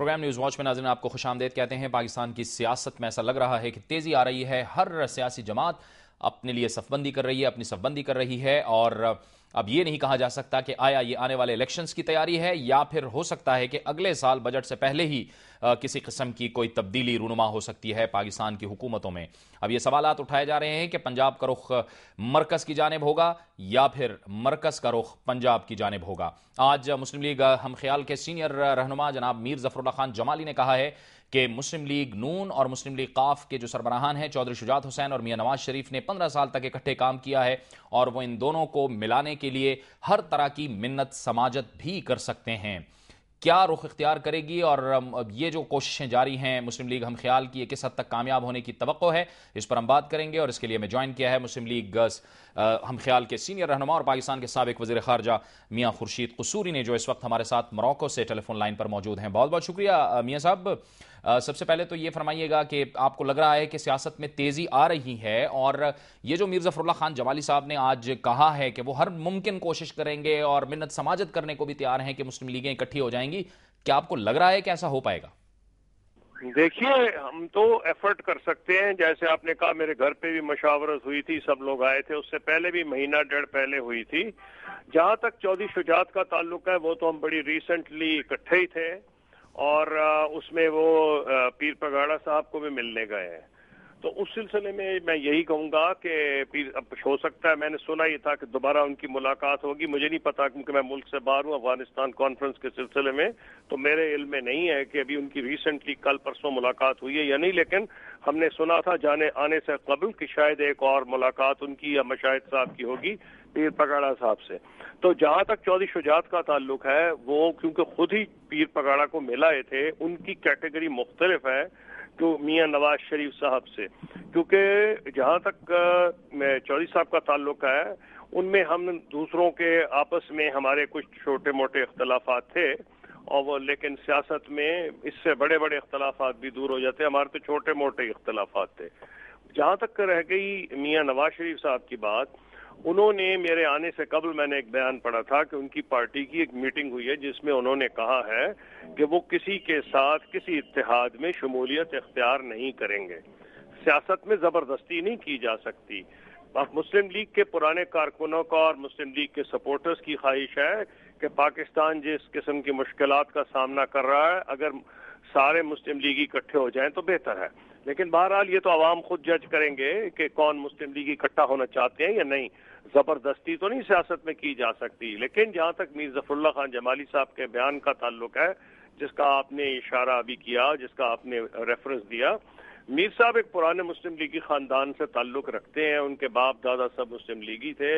Programme news watch میں ناظرین آپ کو خوش آمدید کہتے ہیں۔ پاکستان کی سیاست میں ایسا لگ رہا ہے کہ تیزی آ رہی ہے، ہر سیاسی جماعت اپنے لیے صف بندی کر رہی ہے، اپنی صف بندی کر رہی ہے، اور اب یہ نہیں کہا جا سکتا کہ آیا یہ آنے والے الیکشنز کی تیاری ہے یا پھر ہو سکتا ہے کہ اگلے سال بجٹ سے پہلے ہی کسی قسم کی کوئی تبدیلی رونما ہو سکتی ہے پاکستان کی حکومتوں میں۔ اب یہ سوالات اٹھائے جا رہے ہیں کہ پنجاب کا رخ مرکز کی جانب ہوگا یا پھر مرکز کا رخ پنجاب کی جانب ہوگا۔ آج مسلم لیگ ہم خیال کے سینئر رہنما جناب میر ظفر اللہ خان جمالی نے کہا ہے کہ مسلم لیگ نون اور مسلم لیگ قاف کے جو سربراہان ہیں چودھری شجاعت حسین اور میاں نواز شریف نے 15 سال تک اکٹھے کام کیا ہے، اور وہ ان دونوں کو ملانے کے لیے ہر طرح کی منت سماجت بھی کر سکتے ہیں۔ کیا رخ اختیار کرے گی اور یہ جو کوششیں جاری ہیں مسلم لیگ ہم خیال کی، یہ کس حد تک کامیاب ہونے کی توقع ہے، اس پر ہم بات کریں گے۔ اور اس کے لیے میں جوائن کیا ہے مسلم لیگ ہم خیال کے سینئر رہنما اور پاکستان کے سابق وزیر خارجہ میاں خورشید قصوری نے، جو اس وقت ہمارے ساتھ موروکو سے ٹیلی فون لائن پر موجود ہیں۔ بہت بہت شکریہ میاں صاحب۔ سب سے پہلے تو یہ فرمائیے گا کہ آپ کو لگ رہا ہے کہ سیاست میں تیزی آ رہی ہے، اور یہ جو میر ظفر اللہ خان جمالی صاحب نے آج کہا ہے کہ وہ ہر ممکن کوشش کریں گے اور منت سماجت کرنے کو بھی تیار ہیں کہ مسلم لیگیں اکٹھی ہو جائیں گی، کیا آپ کو لگ رہا ہے کہ ایسا ہو پائے گا؟ دیکھیے، ہم تو ایفرٹ کر سکتے ہیں، جیسے آپ نے کہا میرے گھر پہ بھی مشاورت ہوئی تھی، سب لوگ آئے تھے، اس سے پہلے بھی مہینہ ڈیڑھ پہلے ہوئی تھی۔ جہاں تک چودھری شجاعت کا تعلق ہے، وہ تو ہم بڑی ریسنٹلی اکٹھے ہی تھے، اور اس میں وہ پیر پگاڑا صاحب کو بھی ملنے گئے ہیں۔ تو اس سلسلے میں یہی کہوں گا کہ اب ہو سکتا ہے، میں نے سنا یہ تھا کہ دوبارہ ان کی ملاقات ہوگی، مجھے نہیں پتا کیونکہ میں ملک سے باہر ہوں افغانستان کانفرنس کے سلسلے میں، تو میرے علم میں نہیں ہے کہ ابھی ان کی ریسنٹلی کل پرسوں ملاقات ہوئی ہے یا نہیں، لیکن ہم نے سنا تھا آنے سے قبل کہ شاید ایک اور ملاقات ان کی یا مشاہد صاحب کی ہوگی پیر پگاڑا صاحب سے۔ تو جہاں تک چودھری شجاعت کا تعلق ہے، وہ کیونکہ خود ہی پیر پگاڑا کو ملائے تھے، ان کی کیٹیگری مختلف ہے جو میاں نواز شریف صاحب سے، کیونکہ جہاں تک چودھری صاحب کا تعلق ہے، ان میں ہم دوسروں کے آپس میں ہمارے کچھ چھوٹے موٹے اختلافات تھے، اور وہ لیکن سیاست میں اس سے بڑے بڑے اختلافات بھی دور ہو جاتے ہیں، ہمارے تو چھوٹے موٹے اختلافات تھے۔ جہاں تک رہ گئی میاں نواز شریف صاحب کی بات، انہوں نے میرے آنے سے قبل میں نے ایک بیان پڑھا تھا کہ ان کی پارٹی کی ایک میٹنگ ہوئی ہے جس میں انہوں نے کہا ہے کہ وہ کسی کے ساتھ کسی اتحاد میں شمولیت اختیار نہیں کریں گے۔ سیاست میں زبردستی نہیں کی جا سکتی۔ اب مسلم لیگ کے پرانے کارکنوں کا اور مسلم لیگ کے سپورٹرز کی خواہش ہے کہ پاکستان جس قسم کی مشکلات کا سامنا کر رہا ہے، اگر سارے مسلم لیگی اکٹھے ہو جائیں تو بہتر ہے، لیکن بہرحال یہ تو عوام خود جج کریں گے کہ کون مسلم لیگ اکٹھا ہونا چاہتے ہیں یا نہیں۔ زبردستی تو نہیں سیاست میں کی جا سکتی۔ لیکن جہاں تک میر ظفر اللہ خان جمالی صاحب کے بیان کا تعلق ہے، جس کا آپ نے اشارہ ابھی کیا، جس کا آپ نے ریفرنس دیا، میر صاحب ایک پرانے مسلم لیگی خاندان سے تعلق رکھتے ہیں، ان کے باپ دادا سب مسلم لیگی تھے،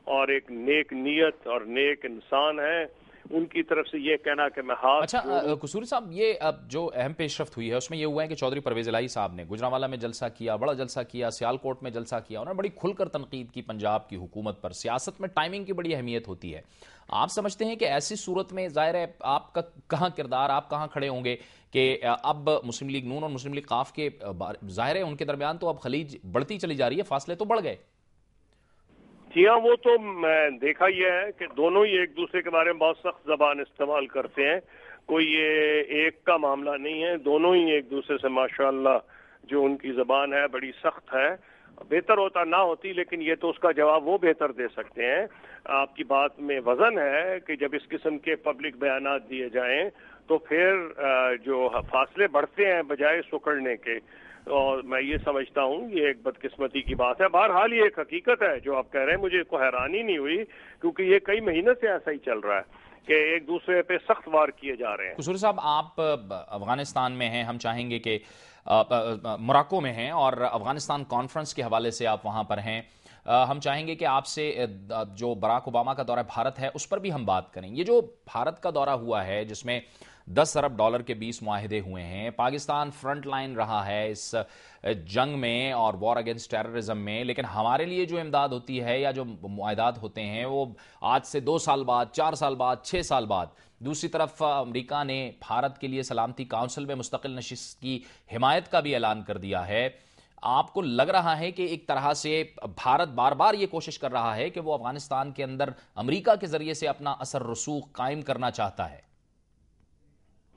اور ایک نیک نیت اور نیک انسان ہے۔ ان کی طرف سے یہ کہنا کہ میں ہاتھ اچھا قصوری صاحب، یہ اب جو اہم پیش رفت ہوئی ہے اس میں یہ ہوا ہے کہ چودھری پرویز الہی صاحب نے گجرانوالہ میں جلسہ کیا، بڑا جلسہ کیا، سیالکوٹ میں جلسہ کیا، انہوں نے بڑی کھل کر تنقید کی پنجاب کی حکومت پر۔ سیاست میں ٹائمنگ کی بڑی اہمیت ہوتی ہے، آپ سمجھتے ہیں کہ ایسی صورت میں ظاہر ہے آپ کا کہاں کردار، آپ کہاں کھڑے ہوں گے کہ اب مسلم لیگ نون اور مسلم لیگ قاف کے ظاہر ہے ان کے درمیان تو اب خلیج بڑھتی چلی جا رہی ہے، فاصلے تو بڑھ گئے؟ جی ہاں، وہ تو میں دیکھا یہ ہے کہ دونوں ہی ایک دوسرے کے بارے میں بہت سخت زبان استعمال کرتے ہیں، کوئی یہ ایک کا معاملہ نہیں ہے، دونوں ہی ایک دوسرے سے ماشاءاللہ جو ان کی زبان ہے بڑی سخت ہے۔ بہتر ہوتا نہ ہوتی، لیکن یہ تو اس کا جواب وہ بہتر دے سکتے ہیں۔ آپ کی بات میں وزن ہے کہ جب اس قسم کے پبلک بیانات دیے جائیں تو پھر جو فاصلے بڑھتے ہیں بجائے سکڑنے کے، اور میں یہ سمجھتا ہوں یہ ایک بدقسمتی کی بات ہے۔ بہرحال یہ ایک حقیقت ہے جو آپ کہہ رہے ہیں، مجھے کوئی حیرانی نہیں ہوئی کیونکہ یہ کئی مہینے سے ایسا ہی چل رہا ہے کہ ایک دوسرے پہ سخت وار کیے جا رہے ہیں۔ قصوری صاحب، آپ افغانستان میں ہیں، ہم چاہیں گے کہ موراکو میں ہیں اور افغانستان کانفرنس کے حوالے سے آپ وہاں پر ہیں، ہم چاہیں گے کہ آپ سے جو براک اوباما کا دورہ بھارت ہے اس پر بھی ہم بات کریں۔ یہ جو بھارت کا دورہ ہوا ہے جس میں $10 ارب کے 20 معاہدے ہوئے ہیں، پاکستان فرنٹ لائن رہا ہے اس جنگ میں اور وار اگینسٹ ٹیررزم میں، لیکن ہمارے لیے جو امداد ہوتی ہے یا جو معاہدات ہوتے ہیں وہ آج سے 2 سال بعد، 4 سال بعد، 6 سال بعد۔ دوسری طرف امریکہ نے بھارت کے لیے سلامتی کونسل میں مستقل نشست کی حمایت کا بھی اعلان کر دیا ہے۔ آپ کو لگ رہا ہے کہ ایک طرح سے بھارت بار بار یہ کوشش کر رہا ہے کہ وہ افغانستان کے اندر امریکہ کے ذریعے سے اپنا اثر رسوخ قائم کرنا چاہتا ہے؟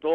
2,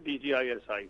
DGISI